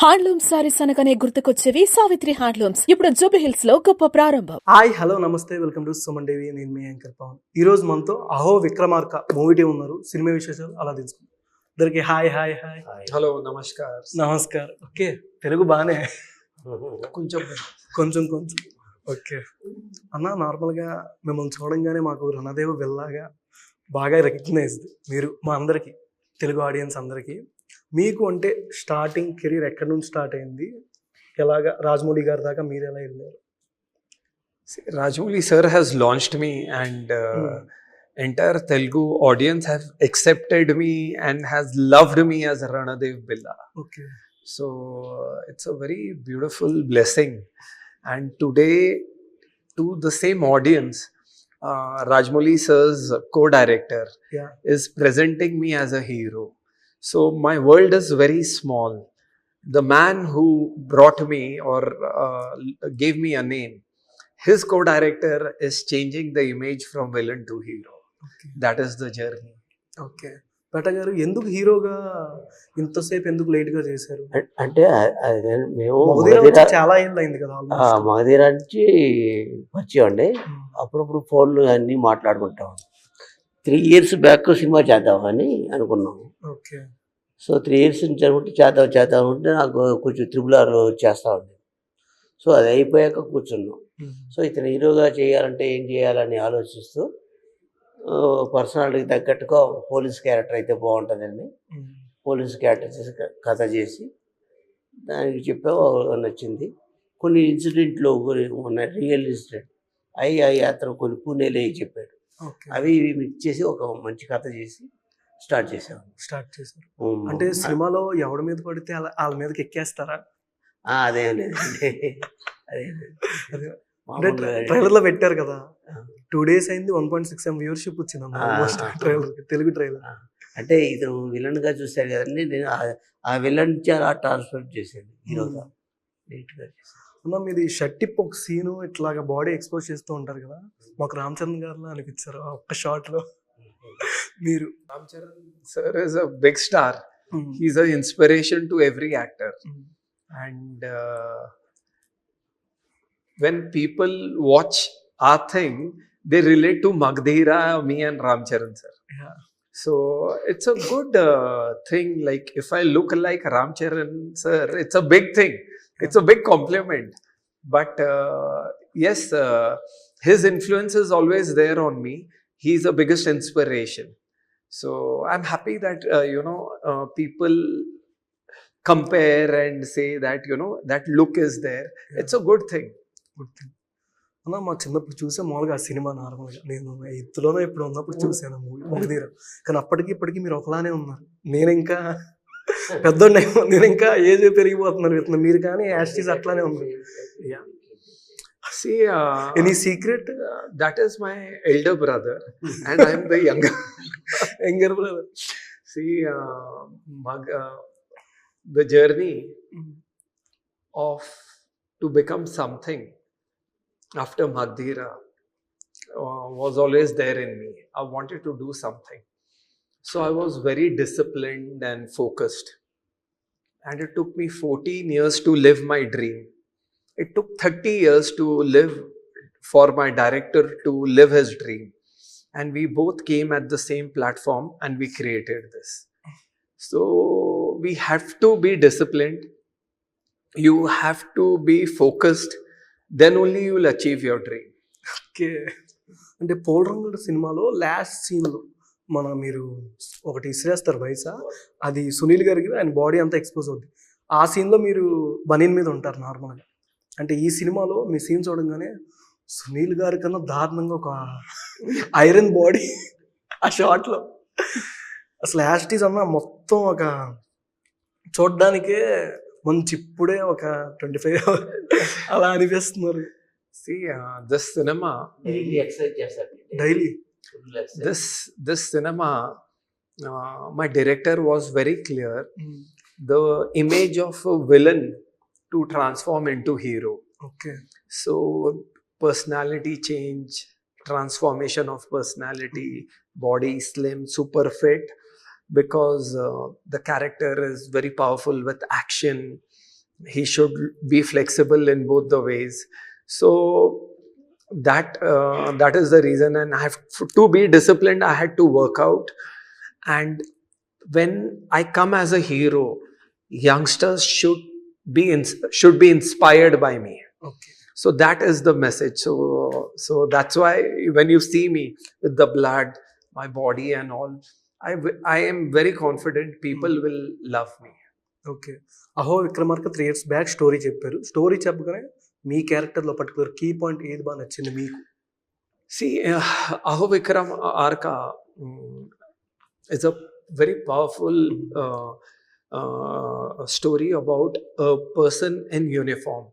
Handloom saris అనగానే గుర్తుకొచ్చేవి Savitri handlooms. ఇప్పుడు జూబీ hills లో గొప్ప ప్రారంభం. హాయ్ హలో నమస్తే, వెల్కమ్ టు సుమన్ టీవీ. నేను మీ యాంకర్ పవన్. ఈ రోజు మనతో అహో విక్రమార్క మూవీ టీం ఉన్నారు. సినిమా విశేషాలు అలా తెలుసుకుందాం. అందరికి hi hi hi. Hello namaskar. నమస్కారం. ఓకే, తెలుగు బాగానే కొంచెం కొంచెం కొంచెం ఓకే అన్న. నార్మల్గా మిమ్మల్ని చూడంగానే మాకు రణదేవ్ వెళ్ళాగా బాగా రికగ్నైజ్డ్ మీరు మా అందరికి, తెలుగు ఆడియన్స్ అందరికీ. మీకు అంటే స్టార్టింగ్ కెరీర్ ఎక్కడి నుంచి స్టార్ట్ అయింది, ఎలాగా రాజమౌళి గారి దాకా మీరు ఎలా వెళ్ళారు? Rajamouli sir has launched me and entire Telugu audience have accepted me and has loved me as Ranadev Billa. Okay. So it's a very beautiful blessing. And today to the same audience, Rajamouli sir's co-director Yeah. is presenting me as a hero. So my world is very small. The man who brought me or gave me a name, his co-director is changing the image from villain to hero. Okay. That is the journey. Okay. పేట గారు ఎందుకు హీరోగా ఇంతసేపు ఎందుకు late గా చేశారు? అంటే అది మేము మగధీర మగధీర వచ్చి చాలా ఏళ్ళు అయింది కదా almost. మగధీర నుంచి వచ్చామండి. అప్పుడప్పుడు ఫోన్లు అన్నీ మాట్లాడుకుంటాం. 3 years బ్యాక్ సినిమా చేద్దామని అనుకున్నాము. ఓకే. సో 3 years నుంచి అనుకుంటే చేద్దాం అంటే నాకు కొంచెం RRR చేస్తా ఉండేది. సో అది అయిపోయాక కూర్చున్నాం. సో ఇతను హీరోగా చేయాలంటే ఏం చేయాలని ఆలోచిస్తూ పర్సనాలిటీకి తగ్గట్టుగా పోలీస్ క్యారెక్టర్ అయితే బాగుంటుందండి. పోలీస్ క్యారెక్టర్ చేసి కథ చేసి దానికి చెప్పావు, నచ్చింది. కొన్ని ఇన్సిడెంట్లు ఉన్నాయి, రియల్ ఇన్సిడెంట్ అవి అతను కొన్ని పూణేలో చెప్పాడు. ఓకే. అవి మిక్స్ చేసి ఒక మంచి కథ చేసి స్టార్ట్ చేసాము. స్టార్ట్ చేశారు. అంటే సినిమాలో ఎవడి మీద పడితే వాళ్ళ మీదకి ఎక్కేస్తారా? అదేం లేదండి, అదేం లేదు. అదే. అంటే ట్రైలర్ లో పెట్టారు కదా, 2 days అయింది, 1.6 M వ్యూవర్షిప్ వచ్చింది ట్రైలర్, తెలుగు ట్రైలర్. అంటే ఇతను విలన్ గా చూశారు కదండి, నేను ఆ విలన్ నుంచి అలా ట్రాన్స్ఫర్ చేశాను హీరోగా, నీట్ గా చేశాను. అన్న మీది షట్టిప్ ఒక సీను ఇట్లాగా బాడీ ఎక్స్పోజ్ చేస్తూ ఉంటారు కదా, మాకు రామ్ చరణ్ గారిలో అనిపించారు ఆ ఒక్క షాట్ లో మీరు. Ram Charan sir is a big star. He's an inspiration to every actor. And when people watch our thing, they relate to Magdhira, me and Ram Charan sir. Yeah. So it's a good thing. Like if I look like Ram Charan sir, it's a big thing. It's a big compliment. But yes, his influence is always there on me. He's the biggest inspiration. So I'm happy that people compare and say that that look is there. Yeah. It's a good thing. Good thing అన్న. మా చిన్నప్పుడు చూసే మామూలుగా ఆ cinema నార్మల్గా నేను 8th ఇప్పుడు ఉన్నప్పుడు చూసాను మూవీ మగధీర. కానీ అప్పటికి ఇప్పటికీ మీరు ఒకలానే ఉన్నారు. నేను ఇంకా పెద్దోడిని, నేను ఇంకా ఏజ్ పెరిగిపోతున్నారు మీరు, కానీ యాస్టీస్ అట్లానే ఉన్నారు. See, any secret? that is my elder brother and I'm the younger brother. See, the journey of to become something after Magdhira was always there in me. I wanted to do something. So I was very disciplined and focused. And it took me 14 years to live my dream. It took 30 years to live for my director to live his dream. And we both came at the same platform and we created this. So we have to be disciplined. You have to be focused. Then only you will achieve your dream. Okay. అంటే పోల్రంగుడు సినిమాలో last సీన్లో మీరు ఒకటి ఇసిరేస్తారు బైసా, అది సునీల్ గారికి ఆయన body అంతా expose అవుద్ది. ఆ సీన్లో మీరు బనీన్ మీద ఉంటారు నార్మల్గా. అంటే ఈ సినిమాలో మీ సీన్ చూడంగానే సునీల్ గారి కన్నా దారుణంగా ఒక ఐరన్ బాడీ ఆ షాట్లో. అసలు యాస్టీస్ అన్న మొత్తం ఒక చూడ్డానికే మంచి ఇప్పుడే ఒక 25 అలా అనిపిస్తున్నారు. See, this cinema, ఎక్సర్సైజ్ చేస్తారు daily. this cinema, my director was very clear. The image of a villain to transform into hero. Okay. So personality change, transformation of personality, body slim, super fit, because the character is very powerful with action he should be flexible in both the ways. So that is the reason, and I have to be disciplined. I had to work out, and when I come as a hero, youngsters should be inspired by me. Okay. So that is the message. So that's why when you see me with the blood, my body and all, I am very confident people will love me. Okay. అహో Vikramarka 3 years back story చెప్పారు. Story చెప్పగానే మీ క్యారెక్టర్లో particular key point ఏది బాగా నచ్చింది మీకు? See, Aho Vikram Arka is a very powerful story about a person in uniform.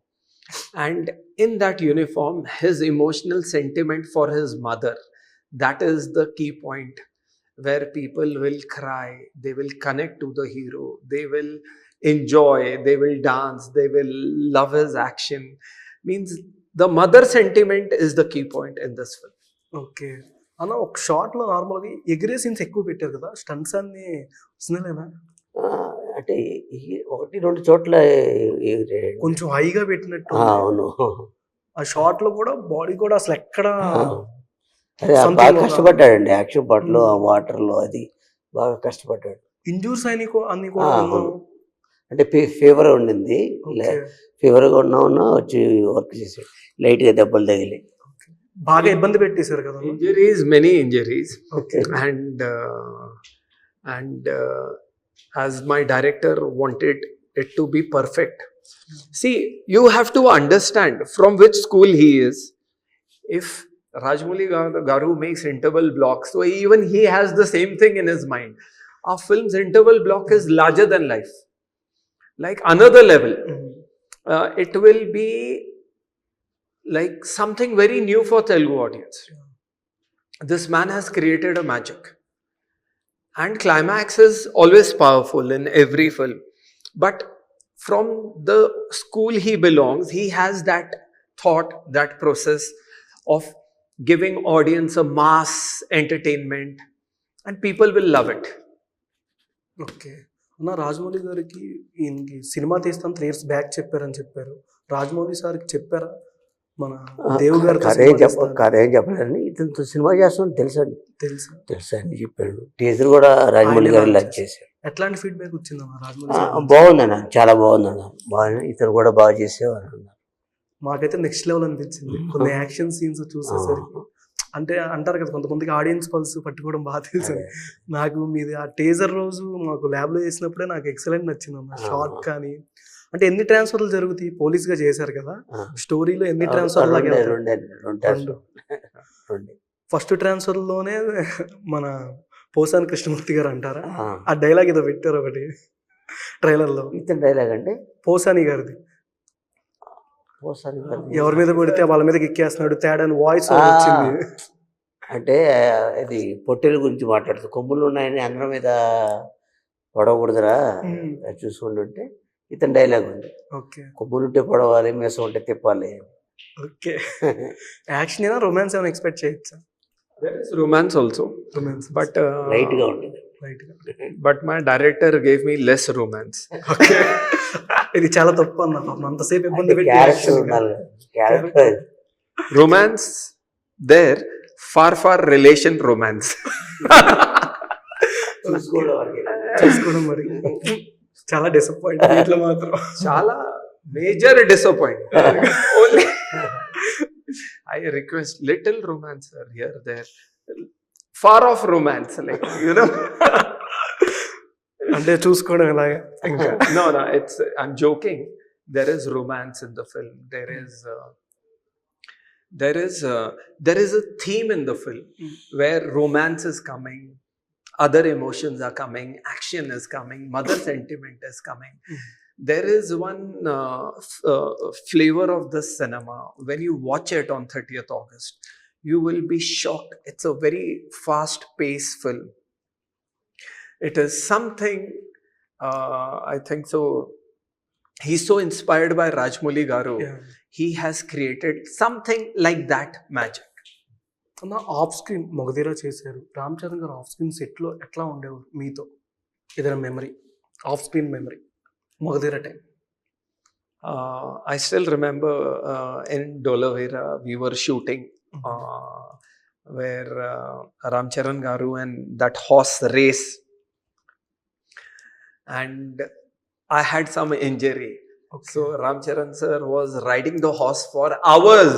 And in that uniform, his emotional sentiment for his mother, that is the key point where people will cry, they will connect to the hero, they will enjoy, they will dance, they will love his action. Means the mother sentiment is the key point in this film. Okay. అన్న ఒక షార్ట్లో నార్మల్గా ఎగిరే scenes ఎక్కువ పెట్టారు కదా, stunts అన్ని వస్తున్నాయినా? అంటే 1-2 చోట్ల ఎగిరాడు. కొంచెం హైగా పెట్టినట్టు. అవును. ఆ షార్ట్లో కూడా బాడీ కూడా అసలు ఎక్కడ అదే బాగా కష్టపడ్డాడండి యాక్షన్ పార్ట్లో, ఆ వాటర్లో అది బాగా కష్టపడ్డాడు. ఇంజూర్స్ అని అన్ని కూడా విన్నాను. అంటే ఫీవర్ ఉండింది, ఫీవర్గా ఉన్నా వచ్చి వర్క్ చేసాడు. లైట్గా దెబ్బలు తగిలి బాగా ఇబ్బంది పెట్టేశారు కదా. Injuries, many injuries. Okay. And as my director wanted it to be perfect. See, you have to understand from which school he is. If Rajamouli Garu makes interval blocks, so even he has the same thing in his mind. Our film's interval block is larger than life, like another level. It will be like something very new for Telugu audience. This man has created a magic, and climax is always powerful in every film. But from the school he belongs, he has that thought, that process of giving audience a mass entertainment, and people will love it. Okay. అన్న రాజమౌళి గారికి ఈయనకి cinema తీస్తాను 3 years back చెప్పారని చెప్పారు. రాజమౌళి సార్కి చెప్పారా మన దేవుడు గారు? కథ ఏం చెప్పలేదండి. ఇతనితో సినిమా చేస్తామని తెలుసండి. తెలుసా అని చెప్పాడు. టీజర్ కూడా రాజమౌళి గారు లాంచ్ చేశారు. ఎట్లాంటి ఫీడ్బ్యాక్ వచ్చిందన్న రాజమౌళి? బాగుందన్న, చాలా బాగుందన్న, బాగా ఇతను కూడా బాగా చేసేవారు అన్నారు. మాకైతే నెక్స్ట్ లెవెల్ అనిపించింది కొన్ని యాక్షన్ సీన్స్ చూసేసరికి. అంటే అంటారు కదా కొంతమందికి ఆడియన్స్ పల్స్ పట్టుకోవడం బాగా తెలుసు. నాకు మీది ఆ టీజర్ రోజు మాకు ల్యాబ్లో చేసినప్పుడే నాకు ఎక్సలెంట్ నచ్చింది అన్న. షార్ట్ కానీ అంటే ఎన్ని ట్రాన్స్ఫర్లు జరుగుతాయి, పోలీస్గా చేశారు కదా, స్టోరీలో ఎన్ని ట్రాన్స్ఫర్లు? ఫస్ట్ ట్రాన్స్ఫర్లోనే మన పోసాని కృష్ణమూర్తి గారు అంటారా, ఆ డైలాగ్ ఏదో పెట్టారు ఒకటి ట్రైలర్లో. ఇతని డైలాగ్ అంటే పోసాని గారిది, ఎవరి మీద పడితే వాళ్ళ మీద ఎక్కేస్తున్నాడు తేడా అని వాయిస్ వచ్చింది. అంటే అది పొట్టెల గురించి మాట్లాడుతూ, కొమ్ములు ఉన్నాయని అందరి మీద పడవకూడదురా చూసుకుంటుంటే ఇతని డైలాగ్ ఉంది. ఓకే. కొమ్ములు ఉంటే పడవాలి, మీసం ఉంటే తిప్పాలి. ఓకే. యాక్షన్ అయినా రొమాన్స్ ఏమైనా ఎక్స్పెక్ట్ చేయొచ్చా? There is romance also, but light గా ఉంటుంది. But my director gave me less romance. Okay. ఇది చాలా తప్పు అన్న, అంతసేపు ఇబ్బంది పెట్టి romance there, far relation romance. చూసుకోవడం మరి చాలా డిసప్పాయింట్ ఇట్లా మాత్రం, చాలా major disappoint. Only I request little romance here, there, far off romance, like, you know. అంటే చూసుకోవడం ఎలాగా? No, I'm joking. There is romance in the film. There is a theme in the film where romance is coming, other emotions are coming, action is coming, mother sentiment is coming. There is one flavor of this cinema. When you watch it on 30th August, you will be shocked. It's a very fast-paced film. It is something, I think so. He's so inspired by Rajamouli Garu. Yeah. He has created something like that magic. అన్న off screen మొగధీరా చేశారు. రామ్ చరణ్ గారు off screen సెట్లో ఎట్లా ఉండేవారు మీతో? ఏదైనా memory, off screen memory Magadheera time? I still remember in Dolavera we were shooting where Ram Charan Garu and that horse race, and I had some injury. Okay. So Ram Charan sir was riding the horse for hours,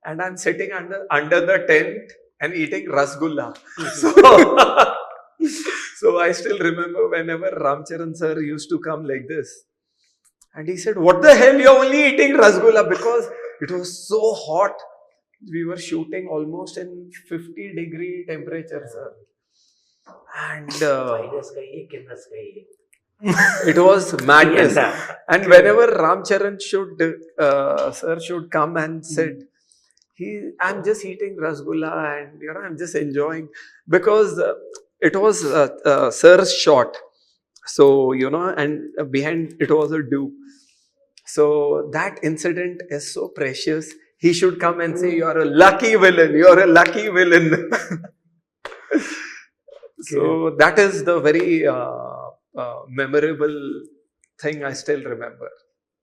and I'm sitting under the tent and eating rasgulla. So, so I still remember whenever Ram Charan sir used to come like this, and he said, "What the hell? You're only eating rasgulla?" Because it was so hot. We were shooting almost in 50-degree temperature, sir, and it was madness. And whenever Ram Charan sir should come and sit, I'm just eating rasgulla and I'm just enjoying, because it was sir's shot. So and behind it was a dew. So that incident is so precious. He should come and say, "You're a lucky villain. You're a lucky villain." So that is the very memorable thing I still remember.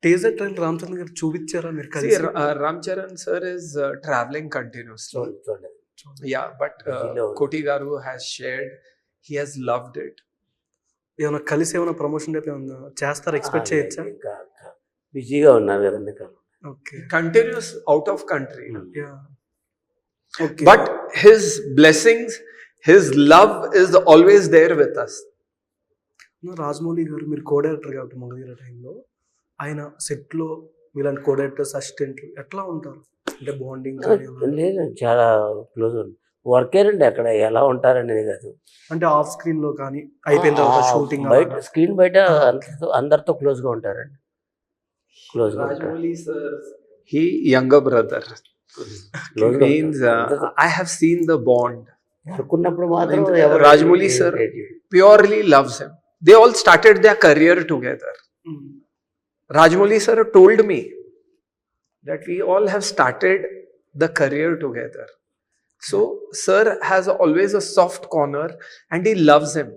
Teaser trailer Ram Charan garu చూపించారా మీరు See, కలిసి? Ram Charan sir is traveling continuously. Yeah, but Busy-lo. Koti Garu has shared, he has loved it. ఏమైనా కలిసి ఏమైనా promotion type ఏమైనా చేస్తారా? Expect చేయొచ్చా? ఇంకా బిజీగా ఉన్నారు కదండి. Okay. Continuous out of country. Yeah. Okay. But his blessings, his love is always there with us. Rajamouli గారు మీరు కో డైరెక్టర్ కాబట్టి మగధీర టైంలో ఆయన సెట్లో మీలాంటి కో డైరెక్టర్స్ అసిస్టెంట్లు ఎట్లా ఉంటారు? అంటే బాండింగ్ లేదు, చాలా క్లోజ్ ఉంది. వర్కేనండి అక్కడ ఎలా ఉంటారనేది కాదు. అంటే ఆఫ్ స్క్రీన్ లో కానీ అయిపోయిన తర్వాత షూటింగ్ బయట స్క్రీన్ బయట అందరితో క్లోజ్ గా ఉంటారండి. క్లోజ్ గా ఉంటారు. Rajmouli sir, he younger brother. Means I have seen the bond. అనుకున్నప్పుడు మాత్రం Rajmouli sir purely loves him. They all started their career together. Rajmouli sir told me that we all have started the career together. So sir has always a soft corner and he loves him.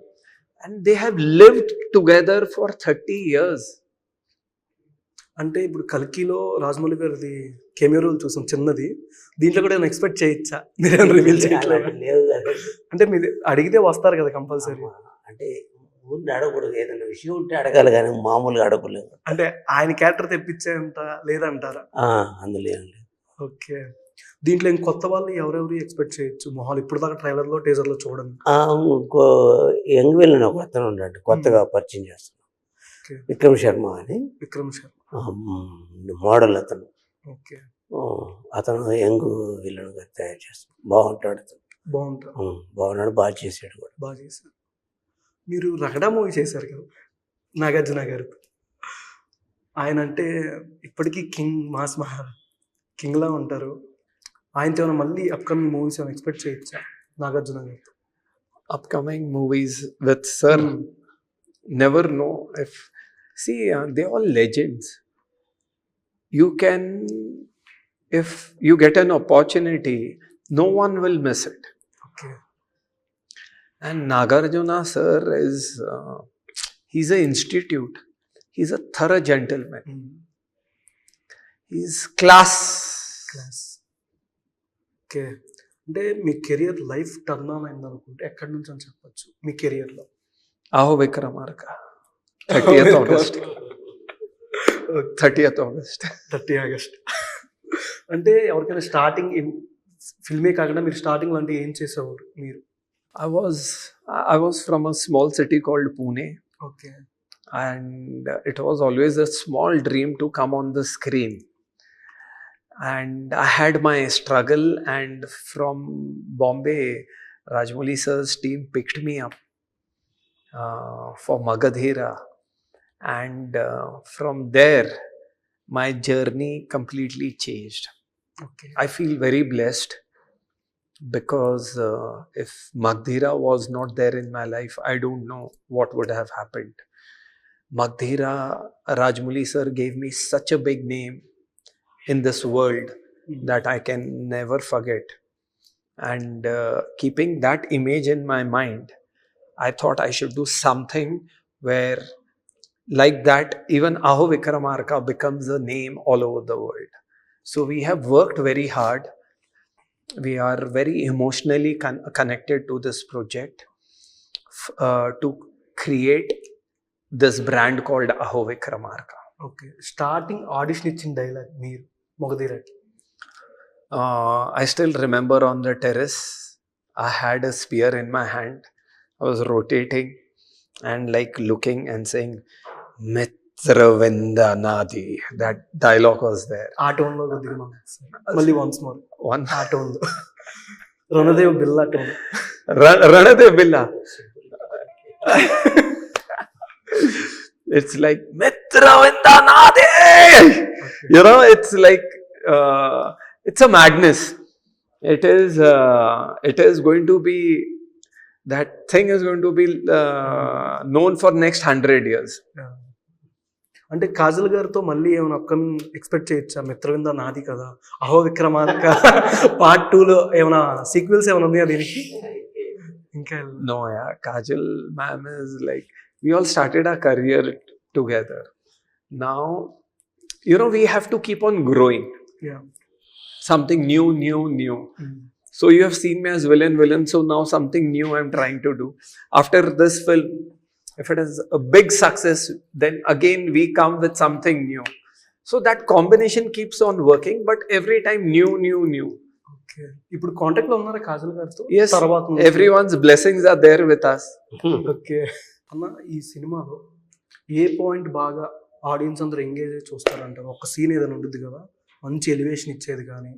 And they have lived together for 30 years. అంటే ఇప్పుడు కల్కిలో రాజమౌళి గారిది cameo role చూసాం చిన్నది. దీంట్లో కూడా నేను expect చేయొచ్చా? మీరేం రివీల్ చేయట్లేదు? లేవు కదా. అంటే మీరు అడిగితే వస్తారు కదా కంపల్సరీ. అంటే ఊరిని అడగకూడదు, ఏదైనా విషయం ఉంటే అడగాలి కానీ మామూలుగా అడగలేదు. అంటే ఆయన క్యారెక్టర్ తెప్పించేంత లేదంటారా? అందులో ఏం లేదు. ఓకే. దీంట్లో ఇంక కొత్త వాళ్ళు ఎవరెవరు ఎక్స్పెక్ట్ చేయొచ్చు? మొహాలు ఇప్పుడు దాకా ట్రైలర్ లో టీజర్ లో చూడండి. ఇంకో యంగ్ విలన్ ఒక అతను ఉన్నాడు, కొత్తగా పరిచయం చేస్తున్నాం. ఓకే. విక్రమ్ శర్మ అని విక్రమ్ శర్మ. మోడల్ అతను. ఓకే. అతను యంగ్ విలన్ గా తయారు చేస్తాడు. బాగుంటాడు అతను. బాగుంటారు. బాగున్నాడు, బాగా చేసాడు కూడా. బాగా చేశారు. మీరు రగడా మూవీ చేశారు కదా నాగార్జున గారు. ఆయన అంటే ఇప్పటికీ కింగ్, మాస్ కింగ్ లా ఉంటారు. ఆయనతో ఏమైనా మళ్ళీ అప్కమింగ్ మూవీస్ ఏమైనా ఎక్స్పెక్ట్ చేయొచ్చా నాగార్జున గారు? Upcoming movies with sir, never know. See, they're all legends. You can, if you get an opportunity, no one will miss it. Okay. And Nagarjuna sir is, he's an institute. He's a thorough gentleman. He's class. Okay. అంటే మీ career life turn on అయింది అనుకుంటే ఎక్కడి నుంచి అని చెప్పొచ్చు మీ career లో? Aho Vikramarka. 30th August. 30th August. 30 August. అంటే ఎవరికైనా స్టార్టింగ్ ఫిల్మే కాకుండా మీరు స్టార్టింగ్ అంటే ఏం చేసేవారు మీరు? I was from a small city called Pune. Okay. And it was always a small dream to come on the screen. And I had my struggle, and from Bombay, Rajmouli sir's team picked me up for Magadhira. And from there, my journey completely changed. Okay. I feel very blessed because if Magadhira was not there in my life, I don't know what would have happened. Magadhira, Rajmouli sir gave me such a big name in this world that I can never forget. And keeping that image in my mind, I thought I should do something where like that, even Aho Vikramarka becomes a name all over the world. So we have worked very hard. We are very emotionally connected to this project to create this brand called Aho Vikramarka. Okay, starting audition ఇచ్చిన dialogue మీరు మొగధీరకి. I still remember on the terrace, I had a spear in my hand. I was rotating and like looking and saying, Mitravinda Nadi. That dialogue was there. ఆ టోన్లో కొద్దిగా మళ్ళీ once more One ఆ టోన్లో రణదేవ్ బిల్లా tone. Ranadev Billa. It's like Mitravinda Nadi. You know, it's like it's a madness. It is going to be, that thing is going to be known for next 100 years. అంటే కాజల్ గారితో మళ్ళీ ఏమైనా upcoming expect చేయొచ్చా? మిత్రవింద నాది కదా, అహో Vikramarka part 2లో ఏమైనా సీక్వెల్స్ ఏమైనా ఉన్నాయా దీనికి? ఇంకా No, yeah, Kajal ma'am is like, we all started our career together. Now, you know, we have to keep on growing. Yeah. Something new. So you have seen me as villain. So now something new I'm trying to do. After this film, if it is a big success, then again we come with something new. So that combination keeps on working, but every time new. Okay, ఇప్పుడు contact లో ఉన్నారా కాజల్ గారితో? Yes, తర్వాత everyone's blessings are there with us. Okay అన్న, ఈ సినిమాలో ఏ point బాగా audience అందరూ ఎంగేజ్ అయ్యి చూస్తారంటారు? ఒక సీన్ ఏదైనా ఉంటుంది కదా, మంచి ఎలివేషన్ ఇచ్చేది కానీ.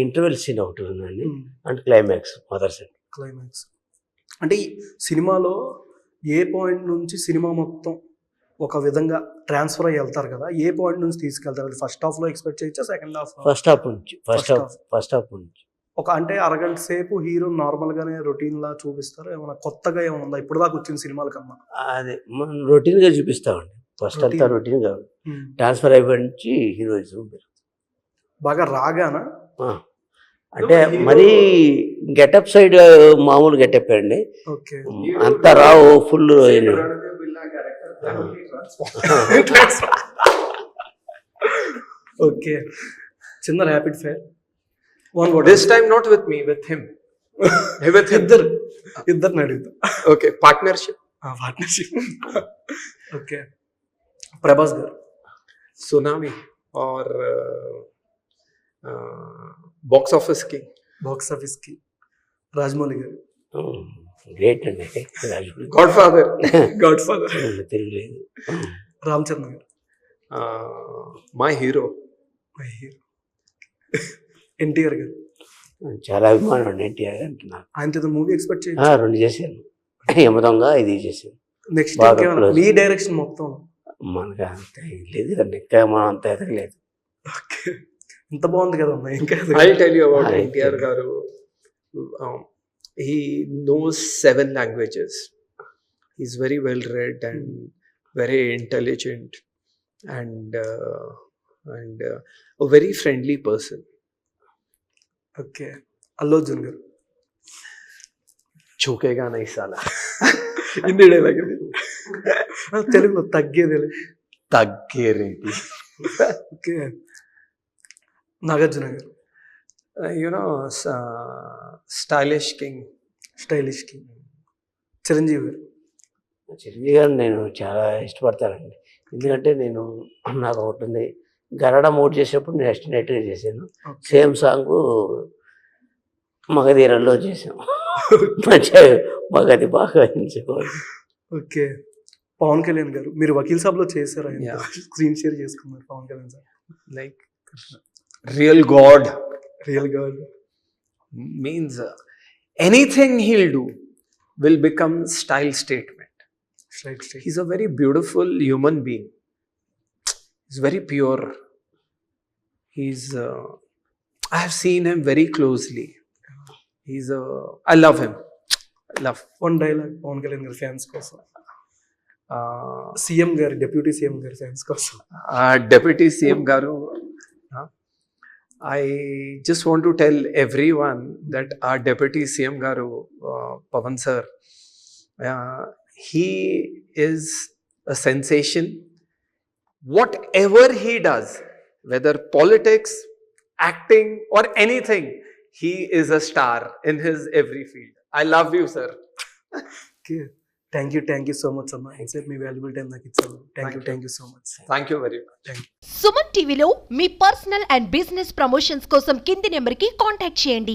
ఇంటర్వెల్ సీన్ ఒకటి ఉందండి, and climax mother side. Climax అంటే ఈ సినిమాలో ఏ పాయింట్ నుంచి సినిమా మొత్తం ఒక విధంగా ట్రాన్స్ఫర్ అయ్యి వెళ్తారు కదా, ఏ పాయింట్ నుంచి తీసుకెళ్తారు? అది ఫస్ట్ హాఫ్ లో ఎక్స్పెక్ట్ చేయొచ్చా, సెకండ్ హాఫ్? ఫస్ట్ హాఫ్ నుంచి. ఒక అంటే అరగంట సేపు హీరో నార్మల్ గానే రొటీన్ లా చూపిస్తారు, ఏమైనా కొత్తగా ఏమైనా ఉందా ఇప్పుడు దాకా వచ్చిన సినిమాల కన్నా? అదే మనం రొటీన్ గా చూపిస్తామండి. ఫస్ట్ అంతా రొటీన్ గా ట్రాన్స్ఫర్ అయిపోయి నుంచి హీరోయిజం బాగా రాగానా? అంటే మరీ గెటప్ సైడ్ మామూలు గెటప్ అండి, ఓకే. అంతా రావు ఫుల్. ఓకే, చిన్న rapid fire. This time not with me, with him. With him. ఇద్దరిని అడుగుతా. Okay, partnership. Partnership. Okay, Prabhas గారు Tsunami or box office king. Box office కి. రాజమౌళి గారు గ్రేట్ అండి, Godfather. తిరగలేదు. రామ్ చరణ్ గారు My hero. ఎన్టీఆర్ గారు చాలా అభిమానం అండి ఎన్టీఆర్ అంటే నాకు. ఆయనతో మూవీ ఎక్స్పెక్ట్ చేయండి. 2 చేశాను, యమదొంగ ఇది చేశాను. నెక్స్ట్ బాగా మీ డైరెక్షన్ మొత్తం మనకు అంత లేదు కదండి, ఇంకా మనం అంత ఎదగలేదు. ఓకే, ఇంత బాగుంది కదా ఇంకా. I'll tell you about Ah, NTR Garu. He knows 7 languages. He's very well read and very intelligent and a very friendly person. Okay, Allu Arjun గారు Chukega nahi sala. Hindi dialogue ఇది, తెలుగులో తగ్గేది. Taggereti. ఓకే, నాగార్జున గారు You know, stylish king. Stylish కి. చిరంజీవి గారు చిరంజీవి గారు నేను చాలా ఇష్టపడతానండి, ఎందుకంటే నాకు ఒకటి ఉంది, గరడ మూడ్ చేసేటప్పుడు నేను ఎస్టినేట్గా చేశాను. సేమ్ సాంగ్ మగధీరలో చేసాం, మంచిగా మగది బాగా ఎంచుకోవాలి. ఓకే, పవన్ కళ్యాణ్ గారు మీరు వకీల్ సాబ్ లో చేశారు, Yeah. స్క్రీన్ షేర్ చేసుకున్నారు Pawan Kalyan sir. Like real god. Real గా Means anything he'll do will become style statement. Straight straight. He's a very beautiful human being. He's very pure. I have seen him very closely. I love him. One dialogue Pawan Kalyan గారి fans కోసం, CM గారి deputy CM గారి fans కోసం. Deputy CM Garu. I just want to tell everyone that our Deputy CM Garu, Pavan sir, he is a sensation. Whatever he does, whether politics, acting, or anything, he is a star in his every field. I love you, sir. Okay, thank you so much అన్న. ఎంతసేపు మీ valuable time నాకు ఇచ్చారు. Thank you so much. Thank you very much. Suman టీవీలో మీ personal and business promotions కోసం కింది నెంబర్కి contact చేయండి.